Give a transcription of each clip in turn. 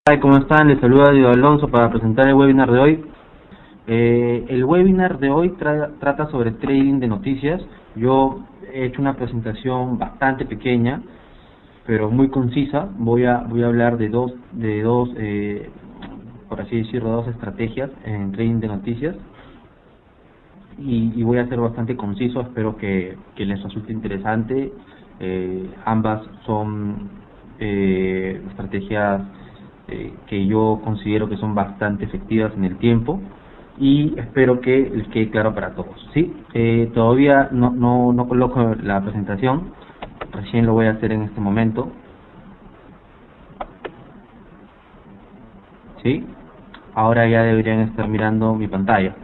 Hola, ¿cómo están? Les saluda Diego Alonso para presentar el webinar de hoy. El webinar de hoy trata sobre trading de noticias. Yo he hecho una presentación bastante pequeña, pero muy concisa. Voy a hablar de dos, por así decirlo, dos estrategias en trading de noticias. Y voy a ser bastante conciso. Espero que les resulte interesante. Ambas son estrategias que yo considero que son bastante efectivas en el tiempo, y espero que les quede claro para todos. ¿Sí? Todavía no coloco la presentación, recién lo voy a hacer en este momento. ¿Sí? Ahora ya deberían estar mirando mi pantalla.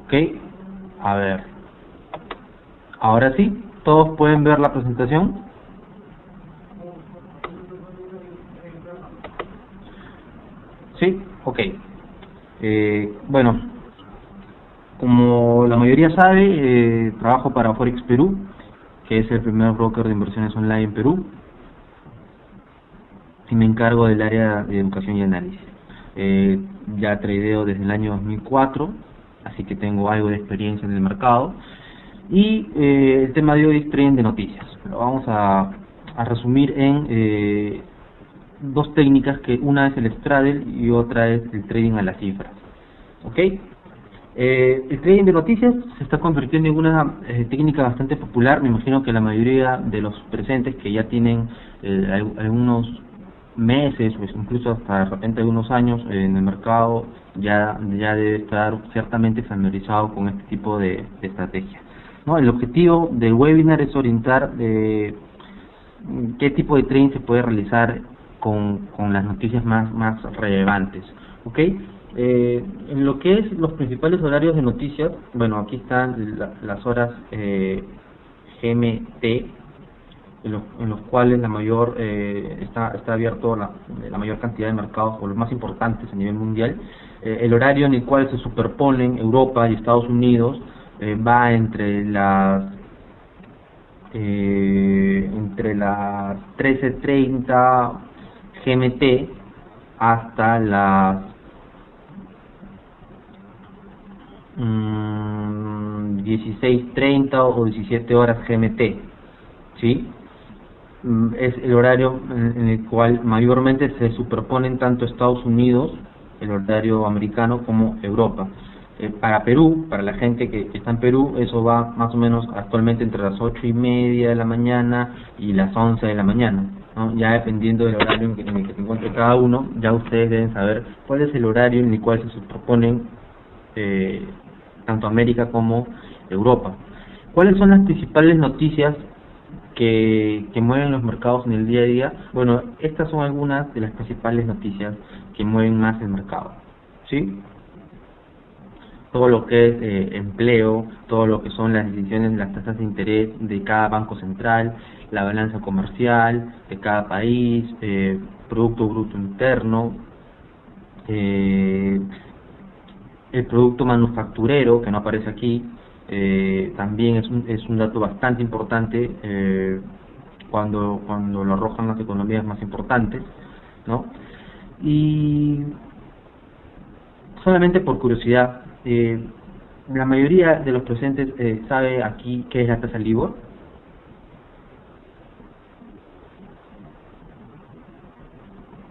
Ok, a ver, ahora sí, todos pueden ver la presentación. Sí, ok. Bueno, como la mayoría sabe, trabajo para Forex Perú, que es el primer broker de inversiones online en Perú, y me encargo del área de educación y análisis. Ya tradeo desde el año 2004, así que tengo algo de experiencia en el mercado. Y el tema de hoy es trading de noticias. Lo vamos a resumir en dos técnicas, que una es el straddle y otra es el trading a la cifra. ¿Ok? El trading de noticias se está convirtiendo en una técnica bastante popular. Me imagino que la mayoría de los presentes, que ya tienen algunos meses, pues incluso hasta de repente algunos años en el mercado, ya debe estar ciertamente familiarizado con este tipo de estrategia, ¿no? El objetivo del webinar es orientar qué tipo de trading se puede realizar con las noticias más relevantes. ¿Ok? En lo que es los principales horarios de noticias, bueno, aquí están las horas GMT, en los cuales la mayor está abierto la mayor cantidad de mercados, o los más importantes a nivel mundial. El horario en el cual se superponen Europa y Estados Unidos va entre las 13:30 GMT hasta las 16:30 o 17 horas GMT, ¿sí? Es el horario en el cual mayormente se superponen tanto Estados Unidos, el horario americano, como Europa. Para Perú, para la gente que está en Perú, eso va más o menos actualmente entre las 8:30 de la mañana y las 11 de la mañana, ¿no? Ya dependiendo del horario en el que se encuentre cada uno, ya ustedes deben saber cuál es el horario en el cual se superponen tanto América como Europa. ¿Cuáles son las principales noticias que mueven los mercados en el día a día? Bueno, estas son algunas de las principales noticias que mueven más el mercado, ¿sí? Todo lo que es empleo, todo lo que son las decisiones de las tasas de interés de cada banco central, la balanza comercial de cada país, Producto Bruto Interno, el producto manufacturero, que no aparece aquí, también es un dato bastante importante cuando lo arrojan las economías más importantes, ¿no? Y solamente por curiosidad, la mayoría de los presentes sabe aquí qué es la tasa LIBOR.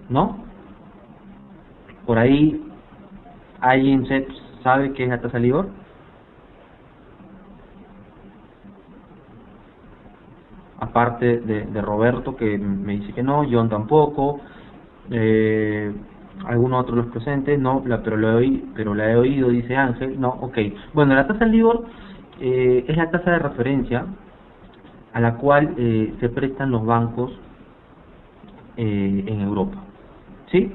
¿No? Por ahí, ¿alguien sabe qué es la tasa LIBOR? Aparte de Roberto, que me dice que no, John tampoco, algunos otros de los presentes, no, pero la he oído, dice Ángel, no, ok. Bueno, la tasa LIBOR es la tasa de referencia a la cual se prestan los bancos en Europa, ¿sí?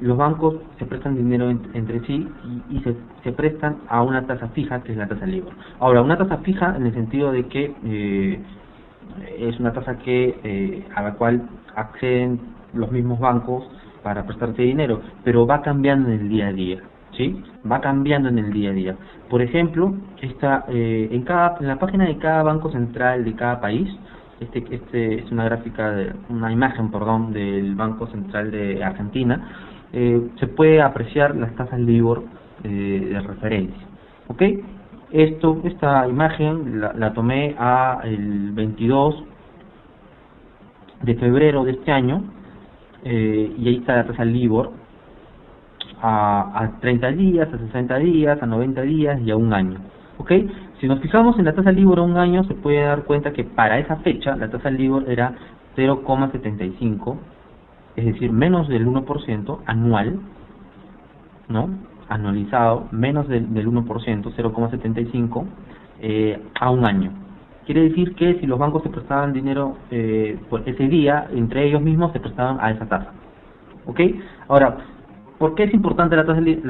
Los bancos se prestan dinero entre sí y se prestan a una tasa fija, que es la tasa LIBOR. Ahora, una tasa fija en el sentido de que es una tasa a la cual acceden los mismos bancos para prestarte dinero, pero va cambiando en el día a día, ¿sí? Va cambiando en el día a día. Por ejemplo, en la página de cada banco central de cada país Este es una una imagen, perdón, del Banco Central de Argentina. Se puede apreciar las tasas LIBOR de referencia, ¿ok? Esta imagen la tomé el 22 de febrero de este año, y ahí está la tasa LIBOR a 30 días, a 60 días, a 90 días y a un año, ¿ok? Si nos fijamos en la tasa LIBOR a un año, se puede dar cuenta que para esa fecha la tasa LIBOR era 0,75, es decir, menos del 1% anual, ¿no? Anualizado, menos del 1%, 0,75, a un año. Quiere decir que si los bancos se prestaban dinero por ese día, entre ellos mismos se prestaban a esa tasa, ¿ok? Ahora, ¿por qué es importante la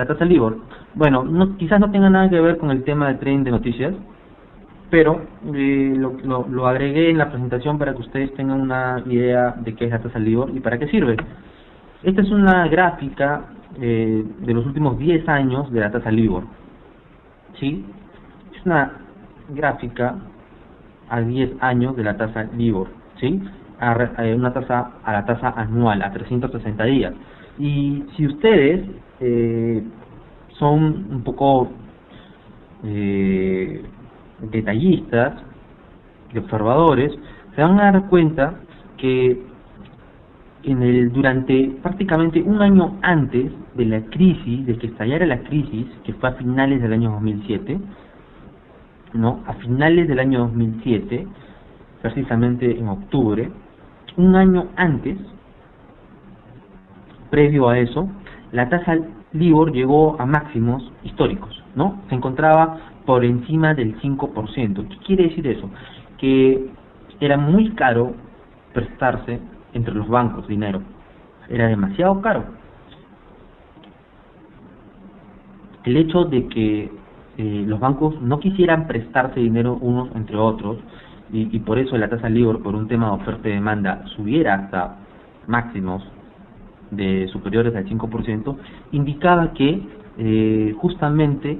tasa LIBOR? Bueno, quizás no tenga nada que ver con el tema de trading de noticias, pero lo agregué en la presentación para que ustedes tengan una idea de qué es la tasa LIBOR y para qué sirve. Esta es una gráfica de los últimos 10 años de la tasa LIBOR, ¿sí? Es una gráfica a 10 años de la tasa LIBOR, ¿sí? A la tasa anual, a 360 días. Y si ustedes son un poco detallistas y observadores, se van a dar cuenta que durante prácticamente un año antes de la crisis, de que estallara la crisis, que fue a finales del año 2007, ¿no? A finales del año 2007, precisamente en octubre, un año antes, previo a eso, la tasa LIBOR llegó a máximos históricos, ¿no? Se encontraba por encima del 5%. ¿Qué quiere decir eso? Que era muy caro prestarse entre los bancos dinero. Era demasiado caro. El hecho de que los bancos no quisieran prestarse dinero unos entre otros, y por eso la tasa LIBOR, por un tema de oferta y demanda, subiera hasta máximos superiores al 5%, indicaba que justamente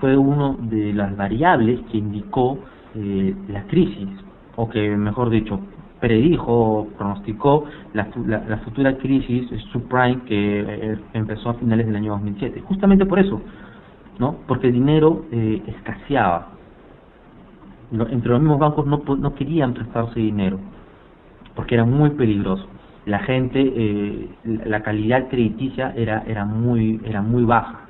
fue una de las variables que indicó la crisis, o que mejor dicho, predijo, pronosticó la futura crisis subprime que empezó a finales del año 2007. Justamente por eso, ¿no? Porque el dinero escaseaba. Entre los mismos bancos no querían prestarse dinero, porque era muy peligroso. La gente, la calidad crediticia era muy baja,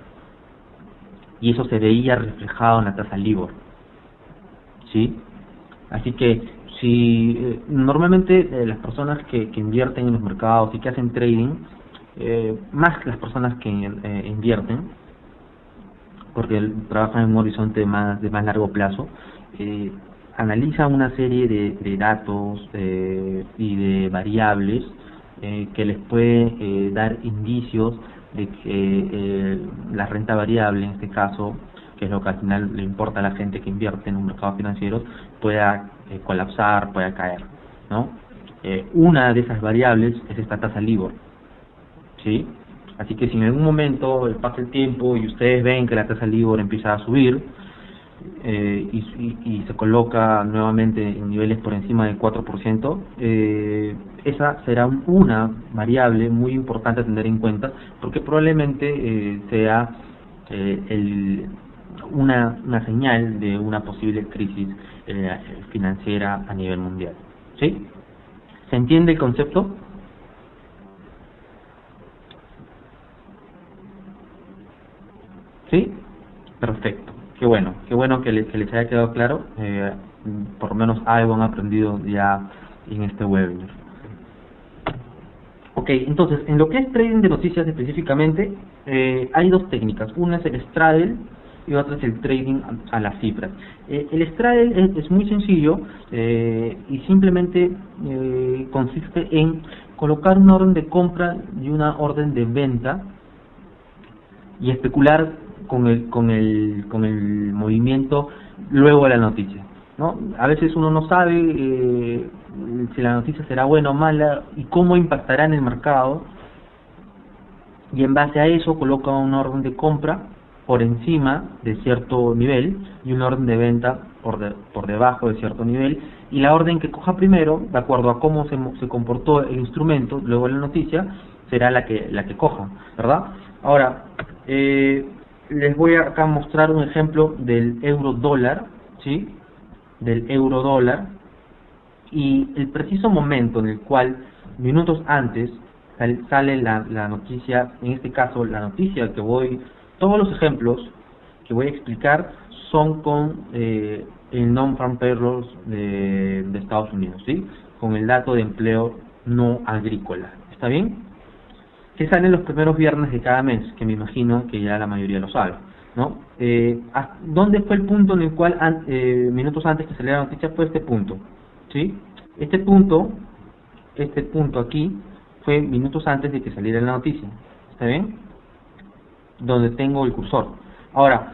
y eso se veía reflejado en la tasa LIBOR, ¿sí? Así que si normalmente las personas que invierten en los mercados y que hacen trading, más las personas que invierten, porque trabajan en un horizonte de más largo plazo, analizan una serie de datos y de variables que les puede dar indicios de que la renta variable, en este caso, que es lo que al final le importa a la gente que invierte en un mercado financiero, pueda colapsar, pueda caer, ¿no? Una de esas variables es esta tasa LIBOR, ¿sí? Así que si en algún momento pasa el tiempo y ustedes ven que la tasa LIBOR empieza a subir y se coloca nuevamente en niveles por encima del 4%, esa será una variable muy importante a tener en cuenta, porque probablemente sea una señal de una posible crisis financiera a nivel mundial, ¿sí? ¿Se entiende el concepto? ¿Sí? Perfecto. Qué bueno que les haya quedado claro. Por lo menos algo han aprendido ya en este webinar. Ok, entonces, en lo que es trading de noticias específicamente, hay dos técnicas. Una es el straddle y otra es el trading a las cifras. El straddle es muy sencillo y simplemente consiste en colocar una orden de compra y una orden de venta y especular con el movimiento luego de la noticia, ¿no? A veces uno no sabe si la noticia será buena o mala y cómo impactará en el mercado, y en base a eso coloca una orden de compra por encima de cierto nivel y una orden de venta por debajo de cierto nivel, y la orden que coja primero, de acuerdo a cómo se comportó el instrumento luego de la noticia, será la que coja, ¿verdad? Ahora, les voy a acá mostrar un ejemplo del euro dólar, ¿sí? Del euro dólar, y el preciso momento en el cual, minutos antes, sale la noticia, en este caso la noticia todos los ejemplos que voy a explicar son con el non-farm payrolls de Estados Unidos, ¿sí? Con el dato de empleo no agrícola, ¿está bien? Que salen los primeros viernes de cada mes, que me imagino que ya la mayoría lo sabe, ¿no? ¿Dónde fue el punto en el cual, minutos antes que saliera la noticia, fue este punto, ¿sí? Este punto aquí, fue minutos antes de que saliera la noticia, ¿está bien? Donde tengo el cursor. Ahora,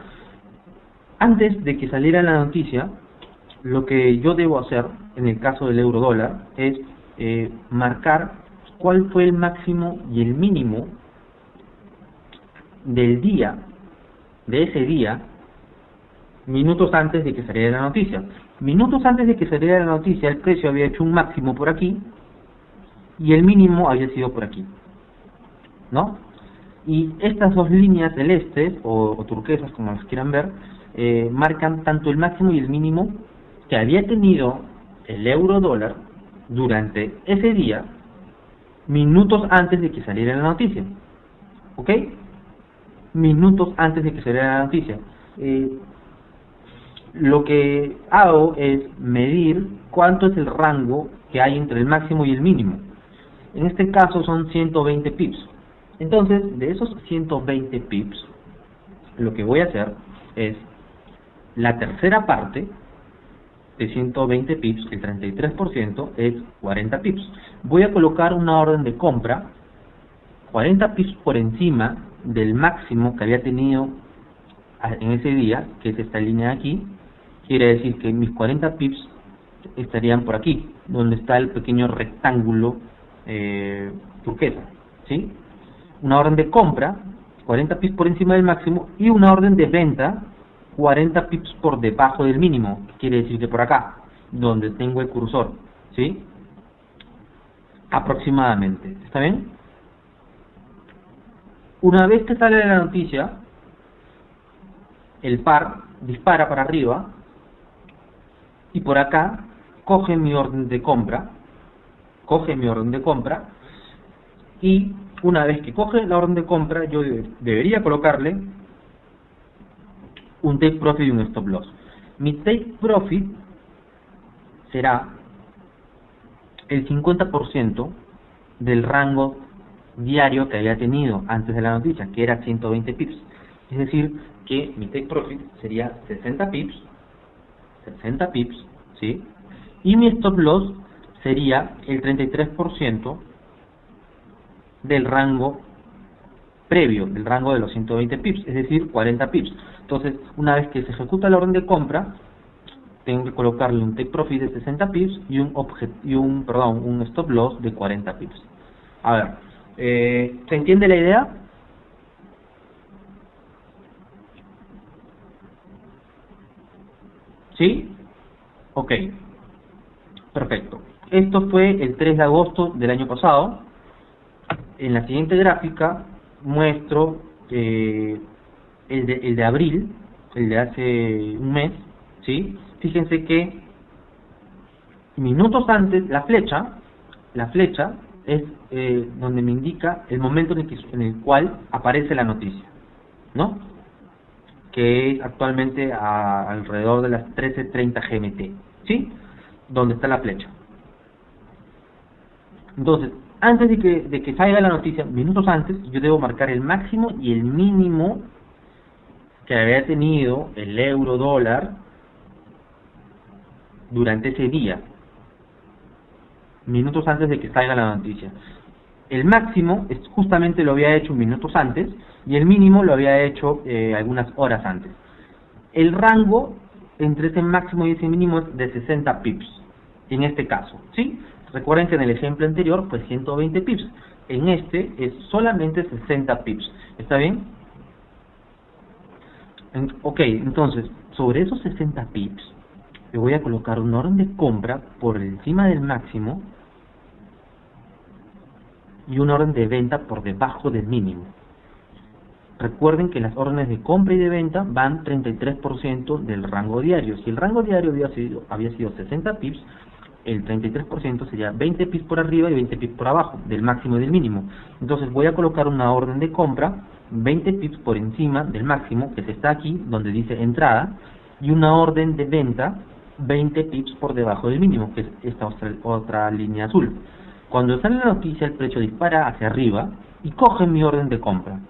antes de que saliera la noticia, lo que yo debo hacer, en el caso del euro dólar, es marcar cuál fue el máximo y el mínimo del día, de ese día, minutos antes de que saliera la noticia. Minutos antes de que saliera la noticia, el precio había hecho un máximo por aquí y el mínimo había sido por aquí, ¿no? Y estas dos líneas celestes o turquesas, como las quieran ver, marcan tanto el máximo y el mínimo que había tenido el euro dólar durante ese día, minutos antes de que saliera la noticia, ¿ok? Minutos antes de que saliera la noticia. Lo que hago es medir cuánto es el rango que hay entre el máximo y el mínimo. En este caso son 120 pips. Entonces, de esos 120 pips, lo que voy a hacer es la tercera parte de 120 pips, el 33%, es 40 pips. Voy a colocar una orden de compra 40 pips por encima del máximo que había tenido en ese día, que es esta línea de aquí. Quiere decir que mis 40 pips estarían por aquí, donde está el pequeño rectángulo turquesa, ¿sí? Una orden de compra 40 pips por encima del máximo y una orden de venta 40 pips por debajo del mínimo, quiere decir que por acá, donde tengo el cursor, ¿sí? Aproximadamente, ¿está bien? Una vez que sale la noticia, el par dispara para arriba y por acá coge mi orden de compra, y una vez que coge la orden de compra, yo debería colocarle un take profit y un stop loss. Mi take profit será el 50% del rango diario que había tenido antes de la noticia, que era 120 pips. Es decir, que mi take profit sería 60 pips, ¿sí? Y mi stop loss sería el 33% del rango previo, del rango de los 120 pips, es decir, 40 pips. Entonces, una vez que se ejecuta la orden de compra, tengo que colocarle un take profit de 60 pips y un stop loss de 40 pips. A ver, ¿se entiende la idea? ¿Sí? Ok, perfecto. Esto fue el 3 de agosto del año pasado. En la siguiente gráfica muestro el de abril, el de hace un mes, ¿sí? Fíjense que minutos antes, la flecha es donde me indica el momento en el cual aparece la noticia, ¿no? Que es actualmente alrededor de las 13:30 GMT, ¿sí? Donde está la flecha. Entonces, antes de que salga la noticia, minutos antes, yo debo marcar el máximo y el mínimo que había tenido el euro dólar durante ese día, minutos antes de que salga la noticia. El máximo justamente lo había hecho minutos antes y el mínimo lo había hecho algunas horas antes. El rango entre ese máximo y ese mínimo es de 60 pips, en este caso, ¿sí? Recuerden que en el ejemplo anterior fue 120 pips, en este es solamente 60 pips, ¿está bien? Ok, entonces, sobre esos 60 pips, le voy a colocar una orden de compra por encima del máximo y una orden de venta por debajo del mínimo. Recuerden que las órdenes de compra y de venta van 33% del rango diario. Si el rango diario había sido 60 pips, el 33% sería 20 pips por arriba y 20 pips por abajo, del máximo y del mínimo. Entonces voy a colocar una orden de compra 20 pips por encima del máximo, que está aquí, donde dice entrada, y una orden de venta 20 pips por debajo del mínimo, que es esta otra línea azul. Cuando sale la noticia, el precio dispara hacia arriba y coge mi orden de compra.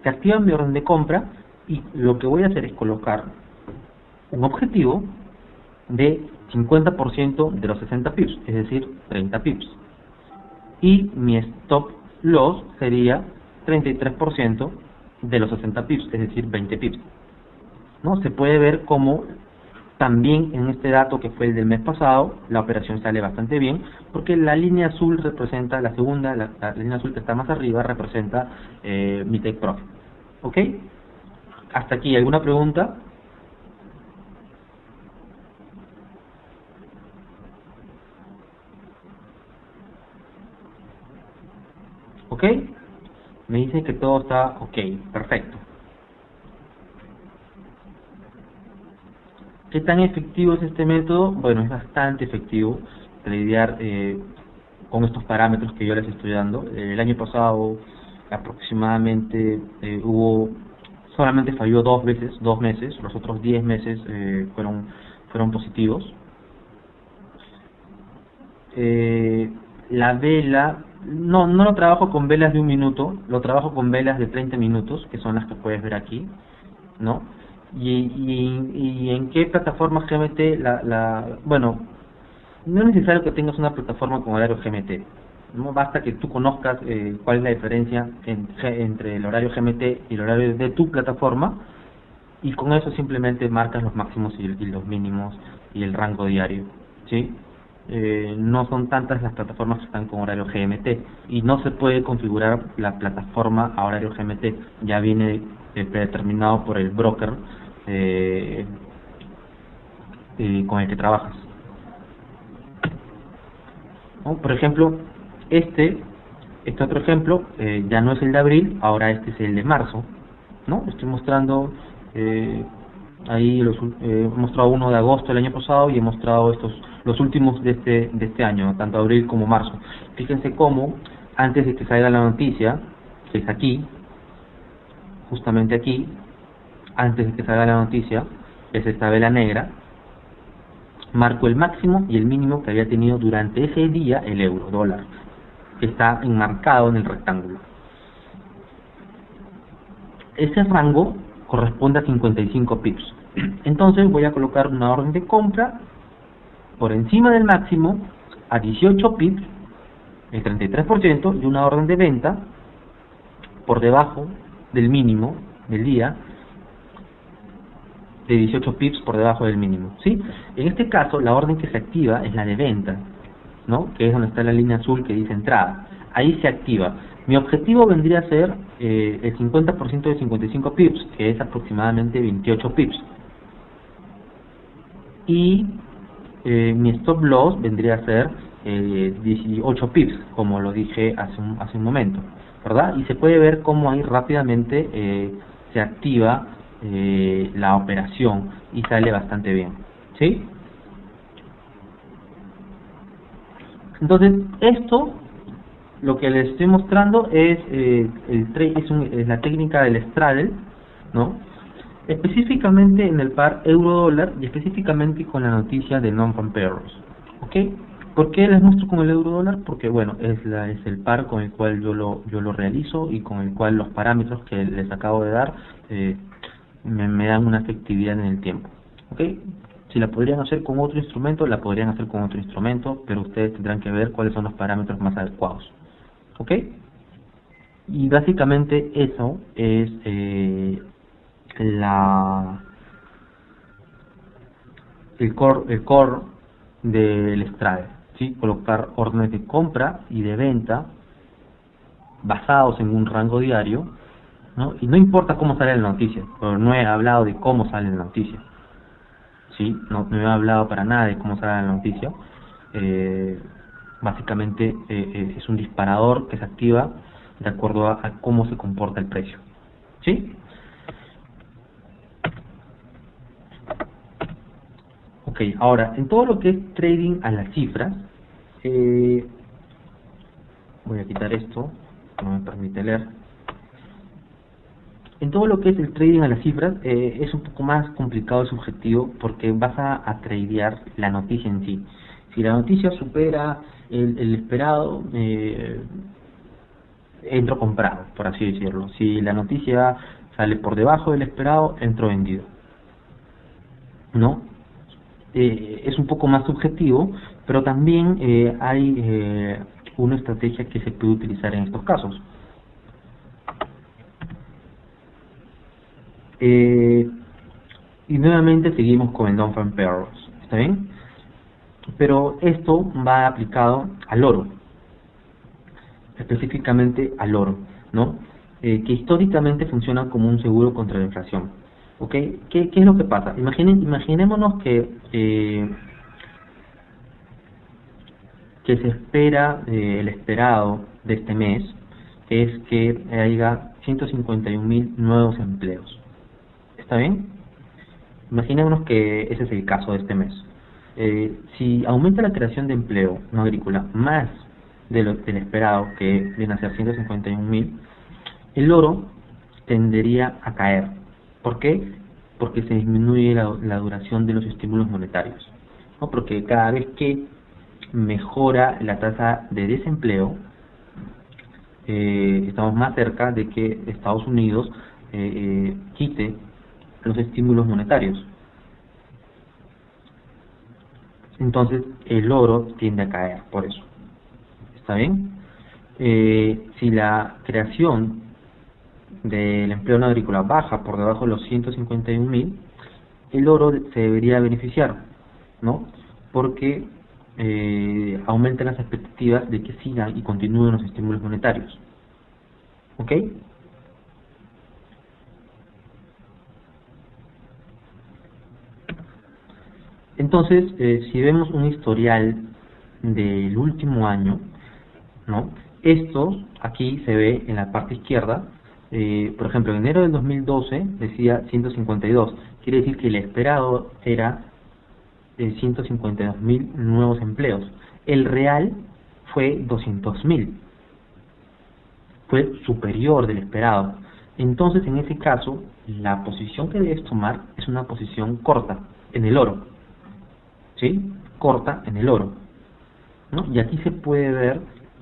Se activa mi orden de compra y lo que voy a hacer es colocar un objetivo de 50% de los 60 pips, es decir, 30 pips. Y mi stop loss sería 33% de los 60 pips, es decir, 20 pips. ¿No? Se puede ver cómo también en este dato que fue el del mes pasado, la operación sale bastante bien, porque la línea azul representa, la segunda, la línea azul que está más arriba, representa mi take profit. ¿Ok? Hasta aquí, ¿alguna pregunta? ¿Ok? Me dicen que todo está ok, perfecto. ¿Qué tan efectivo es este método? Bueno, es bastante efectivo lidiar con estos parámetros que yo les estoy dando. El año pasado aproximadamente solamente falló 2 veces, 2 meses, los otros 10 meses fueron positivos. La vela, no lo trabajo con velas de 1 minuto, lo trabajo con velas de 30 minutos, que son las que puedes ver aquí, ¿no? Y en qué plataforma GMT bueno, no es necesario que tengas una plataforma con horario GMT, no basta que tú conozcas cuál es la diferencia entre el horario GMT y el horario de tu plataforma, y con eso simplemente marcas los máximos y los mínimos y el rango diario, ¿sí? No son tantas las plataformas que están con horario GMT y no se puede configurar la plataforma a horario GMT, ya viene predeterminado por el broker con el que trabajas, ¿no? Por ejemplo, este otro ejemplo ya no es el de abril, ahora este es el de marzo, ¿no? Estoy mostrando ahí he mostrado uno de agosto del año pasado y he mostrado los últimos de este año, tanto abril como marzo. Fíjense cómo antes de que salga la noticia, que es aquí, justamente aquí, antes de que salga la noticia, es esta vela negra, marco el máximo y el mínimo que había tenido durante ese día el euro dólar, que está enmarcado en el rectángulo. Ese rango corresponde a 55 pips. Entonces voy a colocar una orden de compra por encima del máximo a 18 pips, el 33%, y una orden de venta por debajo del mínimo del día, de 18 pips por debajo del mínimo, ¿sí? En este caso, la orden que se activa es la de venta, ¿no? Que es donde está la línea azul que dice entrada. Ahí se activa. Mi objetivo vendría a ser el 50% de 55 pips, que es aproximadamente 28 pips. Y mi stop loss vendría a ser 18 pips, como lo dije hace un momento, ¿verdad? Y se puede ver cómo ahí rápidamente se activa la operación y sale bastante bien, ¿sí? Entonces, esto, lo que les estoy mostrando es, es la técnica del straddle, ¿no? Específicamente en el par euro-dólar y específicamente con la noticia de non-farm payrolls, ¿ok? ¿Por qué les muestro con el euro-dólar? Porque, bueno, es el par con el cual yo lo realizo y con el cual los parámetros que les acabo de dar me dan una efectividad en el tiempo, ¿ok? Si la podrían hacer con otro instrumento, la podrían hacer con otro instrumento, pero ustedes tendrán que ver cuáles son los parámetros más adecuados, ¿ok? Y básicamente eso es el core del straddle, ¿sí? Colocar órdenes de compra y de venta basados en un rango diario ¿no? Y no importa cómo sale la noticia, pero no he hablado de cómo sale la noticia, ¿sí? No he hablado para nada de cómo sale la noticia. Eh, Básicamente es un disparador que se activa de acuerdo a cómo se comporta el precio, ¿sí? Ok, ahora, en todo lo que es trading a las cifras, eh, voy a quitar esto, no me permite leer. En todo lo que es el trading a las cifras, es un poco más complicado y subjetivo porque vas a tradear la noticia en sí. Si la noticia supera el esperado, entro comprado, por así decirlo. Si la noticia sale por debajo del esperado, entro vendido, ¿no? Es un poco más subjetivo, pero también hay una estrategia que se puede utilizar en estos casos. Y nuevamente seguimos con el non-farm payrolls, ¿está bien? Pero esto va aplicado al oro, específicamente al oro, ¿no? Que históricamente funciona como un seguro contra la inflación. ¿Ok? ¿Qué es lo que pasa? Imaginémonos que se espera, el esperado de este mes es que haya 151.000 nuevos empleos. ¿Está bien? Imaginémonos que ese es el caso de este mes. Si aumenta la creación de empleo no agrícola más del esperado, que viene a ser 151.000, el oro tendería a caer. ¿Por qué? Porque se disminuye la duración de los estímulos monetarios, ¿no? Porque cada vez que mejora la tasa de desempleo, estamos más cerca de que Estados Unidos quite los estímulos monetarios. Entonces el oro tiende a caer por eso. ¿Está bien? Si la creación del empleo no agrícola baja por debajo de los 151.000, el oro se debería beneficiar, ¿no? Porque aumentan las expectativas de que sigan y continúen los estímulos monetarios. ¿Ok? Entonces, si vemos un historial del último año, ¿no? Esto aquí se ve en la parte izquierda. Por ejemplo, en enero del 2012 decía 152, quiere decir que el esperado era 152.000 nuevos empleos. El real fue 200.000, fue superior del esperado. Entonces, en ese caso, la posición que debes tomar es una posición corta en el oro, ¿sí? Corta en el oro, ¿no? Y aquí se puede ver,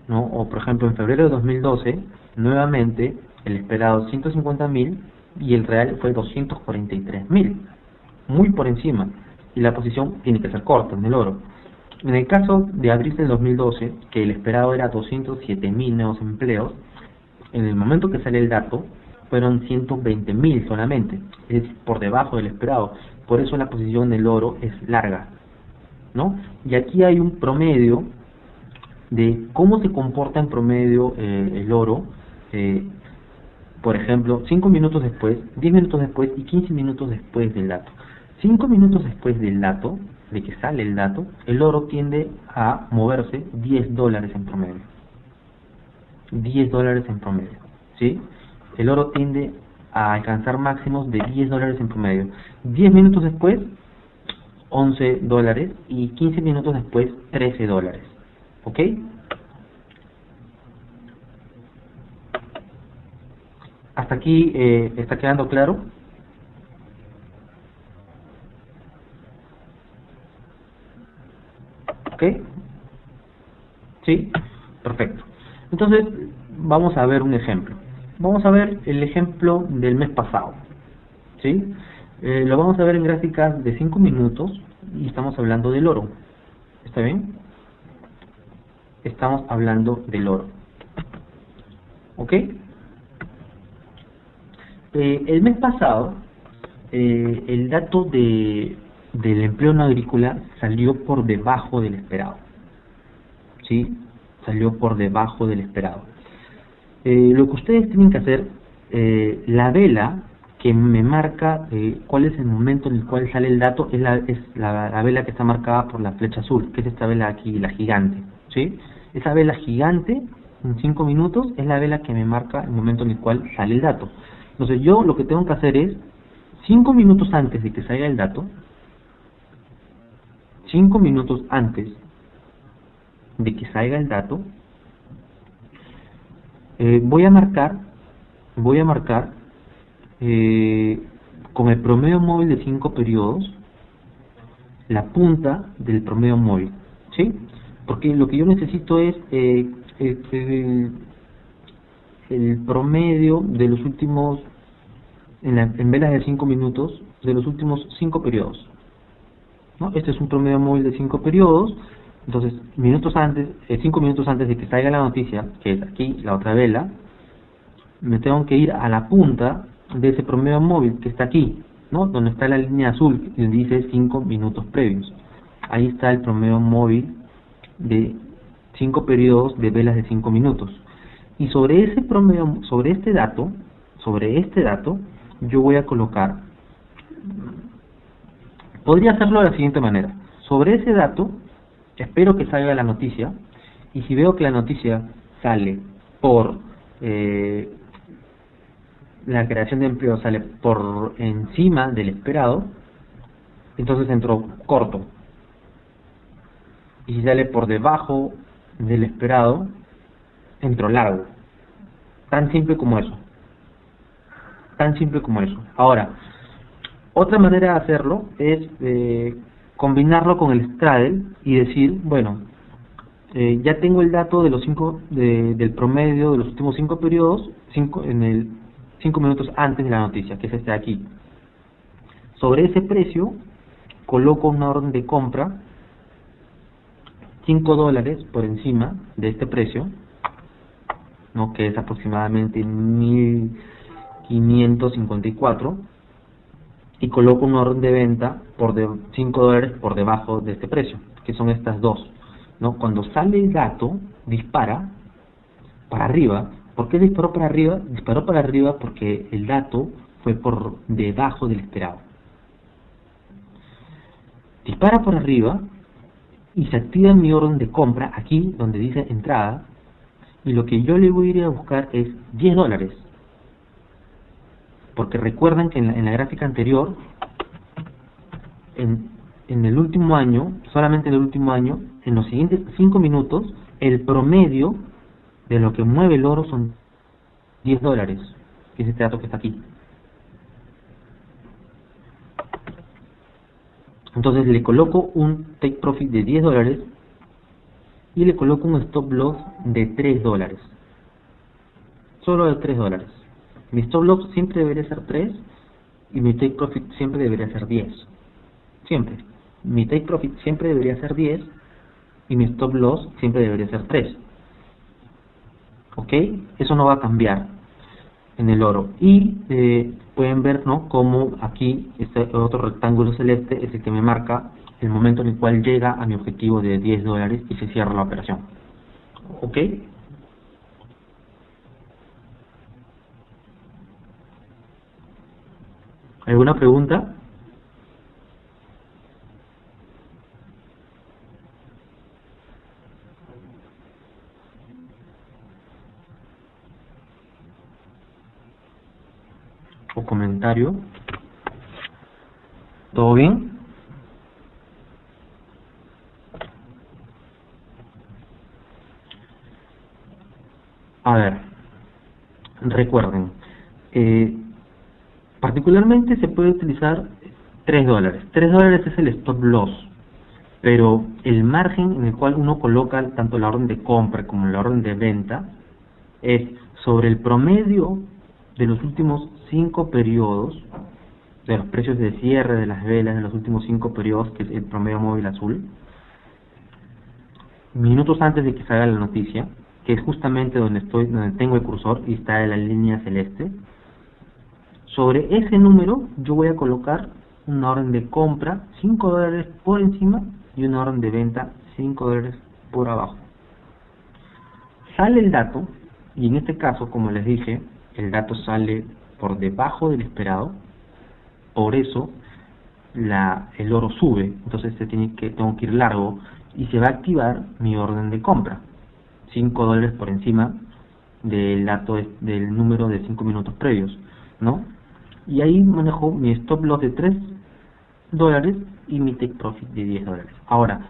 ¿no? O por ejemplo, en febrero de 2012, nuevamente el esperado 150.000 y el real fue 243.000, muy por encima, y la posición tiene que ser corta en el oro. En el caso de abril del 2012, que el esperado era 207.000 nuevos empleos, en el momento que sale el dato, fueron 120.000 solamente, es por debajo del esperado. Por eso la posición del oro es larga, ¿no? Y aquí hay un promedio de cómo se comporta en promedio el oro, por ejemplo, 5 minutos después, 10 minutos después y 15 minutos después del dato. 5 minutos después del dato, de que sale el dato, el oro tiende a moverse $10 en promedio. $10 en promedio, ¿sí? El oro tiende a alcanzar máximos de $10 en promedio. 10 minutos después, $11 y 15 minutos después, $13. ¿Ok? ¿Hasta aquí está quedando claro? ¿Ok? ¿Sí? Perfecto. Entonces, vamos a ver un ejemplo. Vamos a ver el ejemplo del mes pasado, ¿sí? Lo vamos a ver en gráficas de 5 minutos y estamos hablando del oro. ¿Está bien? Estamos hablando del oro. ¿Ok? El mes pasado, el dato del empleo no agrícola salió por debajo del esperado, ¿sí? Salió por debajo del esperado. Lo que ustedes tienen que hacer la vela que me marca cuál es el momento en el cual sale el dato es la vela que está marcada por la flecha azul, que es esta vela aquí, la gigante, ¿sí? Esa vela gigante en 5 minutos es la vela que me marca el momento en el cual sale el dato. Entonces yo lo que tengo que hacer es 5 minutos antes de que salga el dato, 5 minutos antes de que salga el dato, voy a marcar con el promedio móvil de 5 periodos la punta del promedio móvil, ¿sí? Porque lo que yo necesito es el promedio de los últimos, en velas de 5 minutos, de los últimos 5 periodos, ¿no? Este es un promedio móvil de 5 periodos. Entonces, 5 minutos antes de que salga la noticia, que es aquí, la otra vela, me tengo que ir a la punta de ese promedio móvil que está aquí, ¿no? Donde está la línea azul, que dice 5 minutos previos. Ahí está el promedio móvil de 5 periodos de velas de 5 minutos. Y sobre ese promedio, sobre este dato, yo voy a colocar, podría hacerlo de la siguiente manera. Sobre ese dato, espero que salga la noticia, y si veo que la noticia sale por la creación de empleo sale por encima del esperado, entonces entro corto. Y si sale por debajo del esperado, entro largo. Tan simple como eso. Ahora, otra manera de hacerlo es combinarlo con el straddle y decir, bueno, ya tengo el dato de los del promedio de los últimos 5 periodos, 5 minutos antes de la noticia, que es este de aquí. Sobre ese precio coloco una orden de compra $5 por encima de este precio, ¿no? Que es aproximadamente 1.554, y coloco una orden de venta por $5 por debajo de este precio, que son estas dos, ¿no? Cuando sale el dato, dispara para arriba. ¿Por qué disparó para arriba? Disparó para arriba porque el dato fue por debajo del esperado. Dispara por arriba y se activa mi orden de compra aquí donde dice entrada, y lo que yo le voy a ir a buscar es $10. Porque recuerden que en la gráfica anterior, en el último año, solamente en el último año, en los siguientes 5 minutos, el promedio de lo que mueve el oro son $10, que es este dato que está aquí. Entonces le coloco un take profit de $10 y le coloco un stop loss de $3. Solo de $3. Mi stop loss siempre debería ser 3 y mi take profit siempre debería ser 10. Siempre. Mi take profit siempre debería ser 10 y mi stop loss siempre debería ser 3. ¿Ok? Eso no va a cambiar en el oro. Y pueden ver, ¿no?, como aquí este otro rectángulo celeste es el que me marca el momento en el cual llega a mi objetivo de $10 y se cierra la operación. ¿Ok? ¿Alguna pregunta? ¿O comentario? ¿Todo bien? A ver, recuerden, particularmente se puede utilizar $3. $3 es el stop loss, pero el margen en el cual uno coloca tanto la orden de compra como la orden de venta es sobre el promedio de los últimos 5 periodos, de los precios de cierre de las velas de los últimos 5 periodos, que es el promedio móvil azul, minutos antes de que salga la noticia, que es justamente donde tengo el cursor y está en la línea celeste. Sobre ese número yo voy a colocar una orden de compra $5 por encima y una orden de venta $5 por abajo. Sale el dato, y en este caso, como les dije, el dato sale por debajo del esperado, por eso el oro sube, entonces tengo que ir largo y se va a activar mi orden de compra, $5 por encima del dato del número de 5 minutos previos, ¿no? Y ahí manejo mi stop loss de $3 y mi take profit de $10. Ahora,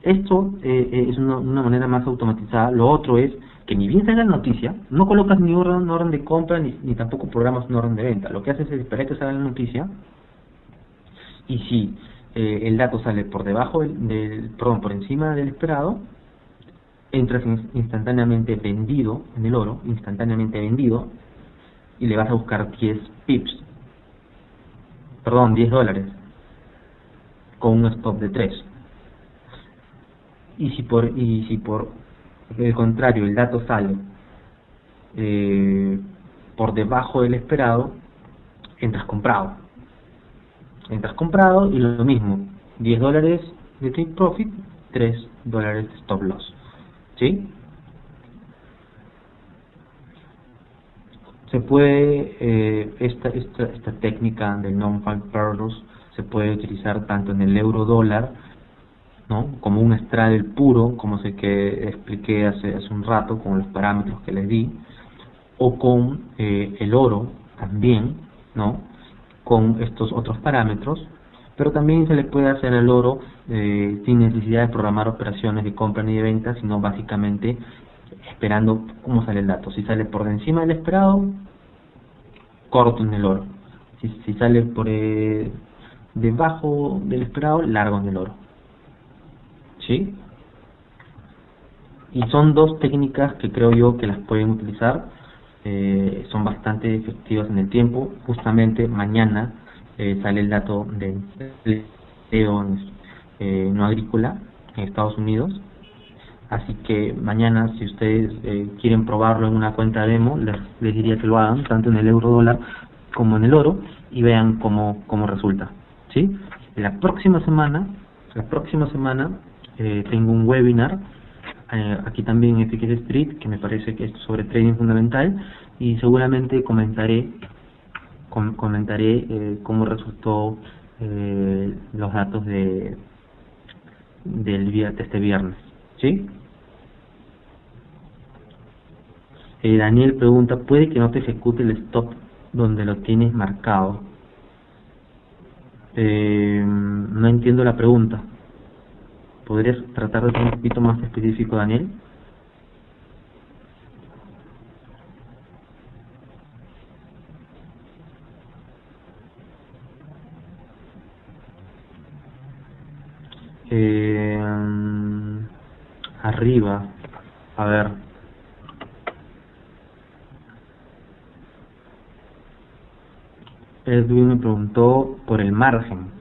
esto es una manera más automatizada. Lo otro es que ni bien salga la noticia, no colocas ni orden de compra ni tampoco programas un orden de venta. Lo que haces es esperar que salga la noticia, y si el dato sale por debajo perdón, por encima del esperado, entras instantáneamente vendido en el oro, instantáneamente vendido, y le vas a buscar 10 pips, perdón, $10, con un stop de 3. Y si por el contrario el dato sale por debajo del esperado, entras comprado y lo mismo, $10 de take profit, $3 de stop loss, ¿sí? Se puede, esta técnica del non-farm pairless se puede utilizar tanto en el euro dólar, ¿no?, como un straddle puro, como sé que expliqué hace un rato con los parámetros que les di, o con el oro también, ¿no?, con estos otros parámetros, pero también se le puede hacer el oro sin necesidad de programar operaciones de compra ni de venta, sino básicamente esperando cómo sale el dato. Si sale por encima del esperado, corto en el oro. Si sale por debajo del esperado, largo en el oro, ¿sí? Y son dos técnicas que creo yo que las pueden utilizar. Son bastante efectivas en el tiempo. Justamente mañana sale el dato de empleo no agrícola en Estados Unidos, así que mañana, si ustedes quieren probarlo en una cuenta demo, les diría que lo hagan tanto en el euro dólar como en el oro y vean cómo resulta, ¿sí? La próxima semana tengo un webinar aquí también en FX Street, que me parece que es sobre trading fundamental, y seguramente comentaré cómo resultó los datos de este viernes, ¿sí? Daniel pregunta, ¿puede que no te ejecute el stop donde lo tienes marcado? No entiendo la pregunta. ¿Podrías tratar de ser un poquito más específico, Daniel? Arriba, a ver. Edwin me preguntó por el margen.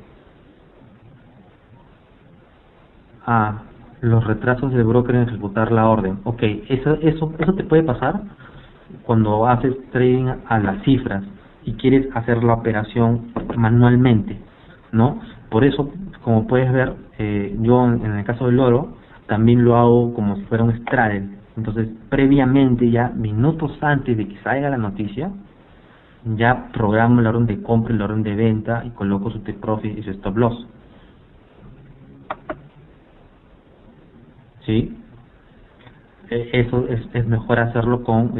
Los retrasos del broker en ejecutar la orden. Ok, eso te puede pasar cuando haces trading a las cifras y quieres hacer la operación manualmente, ¿no? Por eso, como puedes ver, yo en el caso del oro también lo hago como si fuera un straddle. Entonces, previamente, ya minutos antes de que salga la noticia, ya programo la orden de compra y la orden de venta y coloco su take profit y su stop loss, ¿sí? Eso es mejor hacerlo con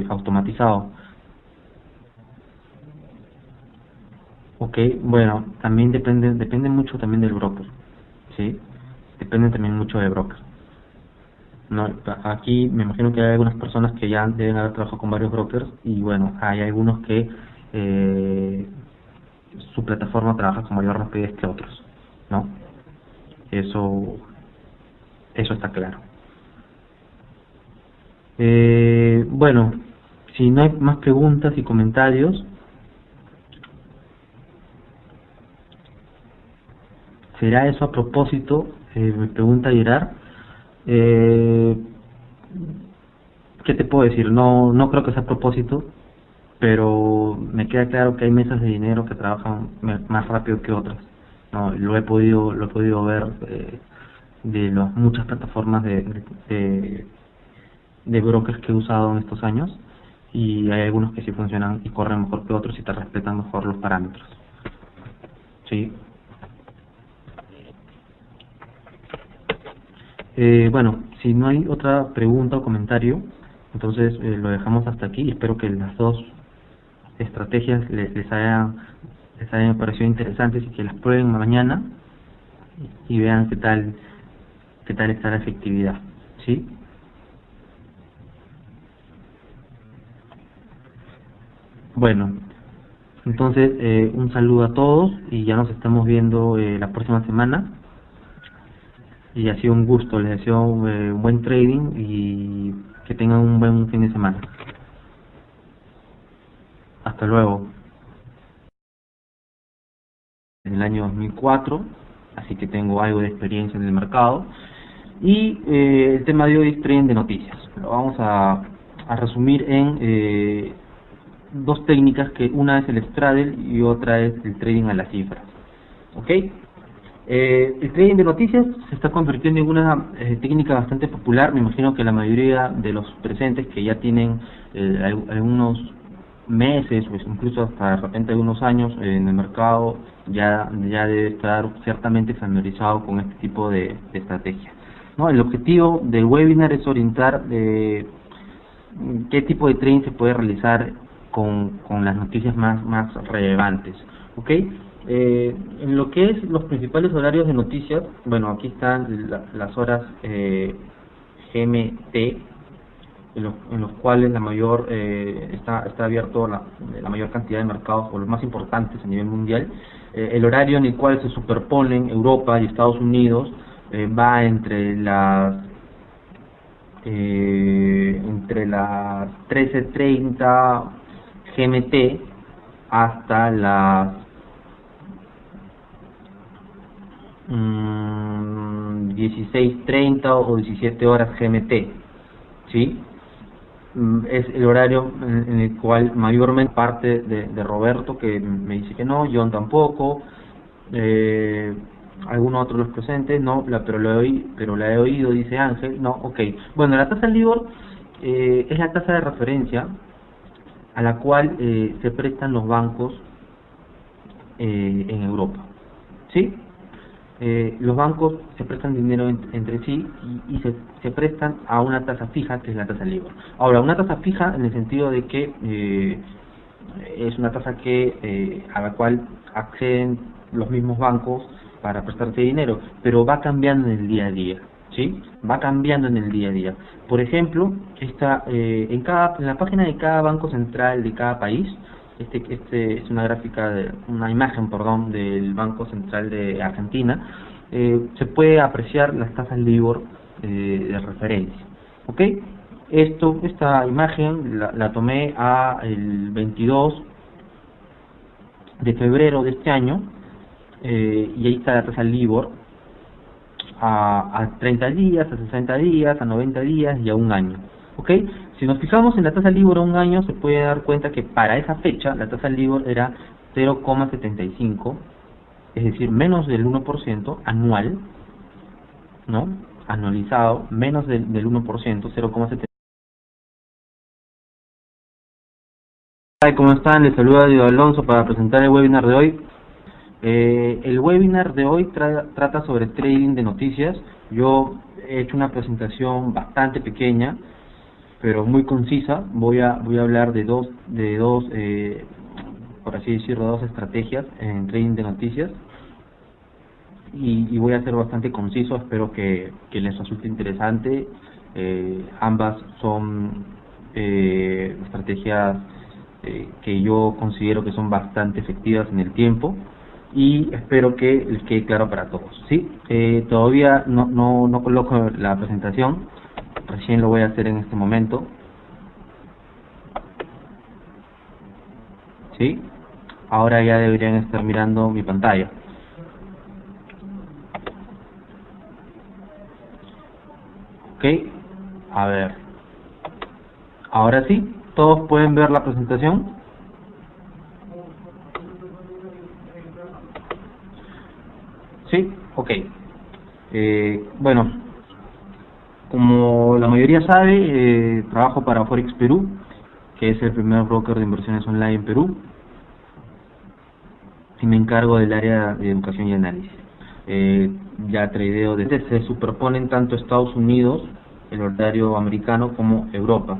automatizado. Ok, bueno, también depende mucho también del broker, ¿sí? Depende también mucho del broker. No, aquí me imagino que hay algunas personas que ya deben haber trabajado con varios brokers y bueno, hay algunos que su plataforma trabaja con mayor rapidez que otros, ¿no? Eso está claro. Bueno, si no hay más preguntas y comentarios, ¿será eso a propósito? Me pregunta Gerard. ¿Qué te puedo decir? No creo que sea a propósito, pero me queda claro que hay mesas de dinero que trabajan más rápido que otras. No, lo he podido ver de las muchas plataformas de brokers que he usado en estos años, y hay algunos que sí funcionan y corren mejor que otros y te respetan mejor los parámetros. ¿Sí? Bueno, si no hay otra pregunta o comentario, entonces lo dejamos hasta aquí. Espero que las dos estrategias les hayan parecido interesantes y que las prueben mañana y vean qué tal está la efectividad. ¿Sí? Bueno, entonces un saludo a todos y ya nos estamos viendo la próxima semana. Y ha sido un gusto, les deseo un buen trading y que tengan un buen fin de semana. Hasta luego. En el año 2004, así que tengo algo de experiencia en el mercado. Y el tema de hoy es trading de noticias. Lo vamos a resumir en dos técnicas, que una es el straddle y otra es el trading a las cifras. ¿Ok? El trading de noticias se está convirtiendo en una técnica bastante popular. Me imagino que la mayoría de los presentes que ya tienen algunos meses, pues incluso hasta de repente algunos años en el mercado, ya debe estar ciertamente familiarizado con este tipo de estrategia, ¿no? El objetivo del webinar es orientar qué tipo de trading se puede realizar con las noticias más relevantes, ¿ok? En lo que es los principales horarios de noticias, bueno, aquí están las horas GMT, en los cuales la mayor está abierto la mayor cantidad de mercados o los más importantes a nivel mundial. El horario en el cual se superponen Europa y Estados Unidos va entre las 13:30 GMT hasta las 16:30 o 17 horas GMT, ¿sí? Es el horario en el cual mayormente parte de Roberto, que me dice que no, John tampoco, algunos otros los presentes, no, pero la he oído, dice Ángel, no, ok. Bueno, la tasa LIBOR es la tasa de referencia a la cual se prestan los bancos en Europa, ¿sí? Los bancos se prestan dinero entre sí y se prestan a una tasa fija, que es la tasa LIBOR. Ahora, una tasa fija en el sentido de que es una tasa a la cual acceden los mismos bancos para prestarse dinero, pero va cambiando en el día a día, ¿sí? Va cambiando en el día a día. Por ejemplo, en la página de cada banco central de cada país, este es una imagen, perdón, del Banco Central de Argentina. Se puede apreciar las tasas LIBOR de referencia, ¿ok? Esta imagen la tomé el 22 de febrero de este año, y ahí está la tasa LIBOR a 30 días, a 60 días, a 90 días y a un año, ¿ok? Si nos fijamos en la tasa LIBOR a un año, se puede dar cuenta que para esa fecha la tasa LIBOR era 0,75, es decir, menos del 1% anual, ¿no? Anualizado, menos del 1%, 0,75. Hola, ¿cómo están? Les saluda Diego Alonso para presentar el webinar de hoy. El webinar de hoy trata sobre trading de noticias. Yo he hecho una presentación bastante pequeña, pero muy concisa. Voy a hablar de dos por así decirlo, dos estrategias en trading de noticias, y voy a ser bastante conciso. Espero que les resulte interesante. Ambas son estrategias que yo considero que son bastante efectivas en el tiempo, y espero que les quede claro para todos, ¿sí? Todavía no coloco la presentación, recién lo voy a hacer en este momento, ¿sí? Ahora ya deberían estar mirando mi pantalla. Ok, a ver, ahora sí, todos pueden ver la presentación. Sí, ok. Bueno, como la mayoría sabe, trabajo para Forex Perú, que es el primer broker de inversiones online en Perú, y me encargo del área de educación y análisis. Ya tradeo desde se superponen tanto Estados Unidos, el horario americano, como Europa.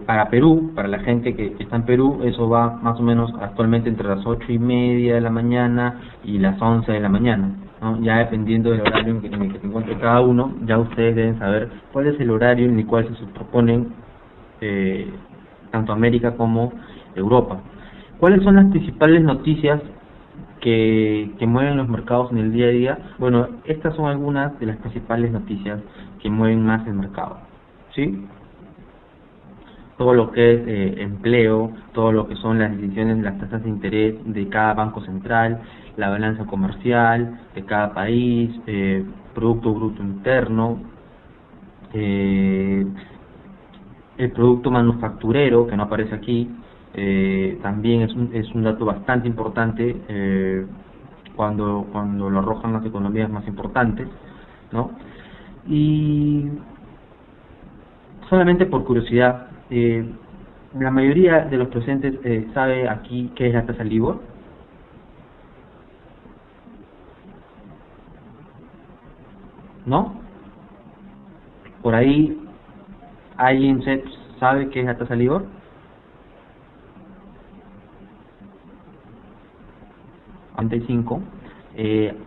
Para Perú, para la gente que está en Perú, eso va más o menos actualmente entre las 8:30 de la mañana y las 11 de la mañana, ¿no? Ya dependiendo del horario en el que se encuentre cada uno, ya ustedes deben saber cuál es el horario en el cual se superponen tanto América como Europa. ¿Cuáles son las principales noticias que mueven los mercados en el día a día? Bueno, estas son algunas de las principales noticias que mueven más el mercado, ¿sí? Todo lo que es empleo, todo lo que son las decisiones de las tasas de interés de cada banco central, la balanza comercial de cada país, Producto Bruto Interno, el producto manufacturero, que no aparece aquí, también es un dato bastante importante cuando lo arrojan las economías más importantes, ¿no? Y solamente por curiosidad, la mayoría de los presentes sabe aquí qué es la tasa LIBOR. ¿No? Por ahí, ¿alguien sabe qué es la tasa LIBOR?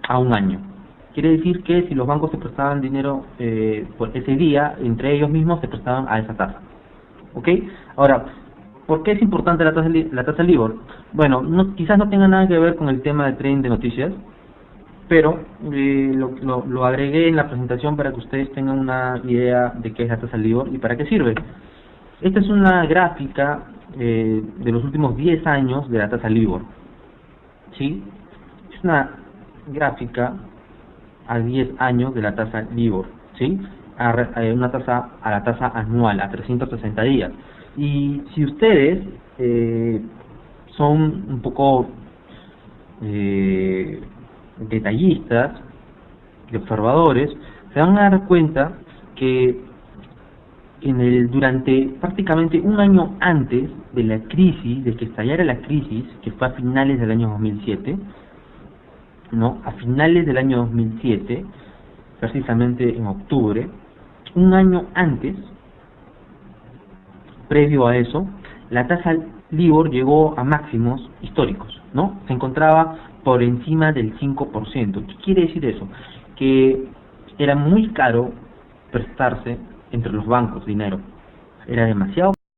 A un año. Quiere decir que si los bancos se prestaban dinero por ese día, entre ellos mismos se prestaban a esa tasa. ¿Ok? Ahora, ¿por qué es importante la tasa LIBOR? Bueno, quizás no tenga nada que ver con el tema de trading de noticias, pero lo agregué en la presentación para que ustedes tengan una idea de qué es la tasa LIBOR y para qué sirve. Esta es una gráfica de los últimos 10 años de la tasa LIBOR, ¿sí? Es una gráfica a 10 años de la tasa LIBOR, ¿sí? Una tasa a la tasa anual, a 360 días. Y si ustedes son un poco detallistas y observadores, se van a dar cuenta que durante prácticamente un año antes de la crisis, de que estallara la crisis, que fue a finales del año 2007, ¿no? A finales del año 2007, precisamente en octubre, un año antes, previo a eso, la tasa LIBOR llegó a máximos históricos, ¿no? Se encontraba por encima del 5%. ¿Qué quiere decir eso? Que era muy caro prestarse entre los bancos dinero. Era demasiado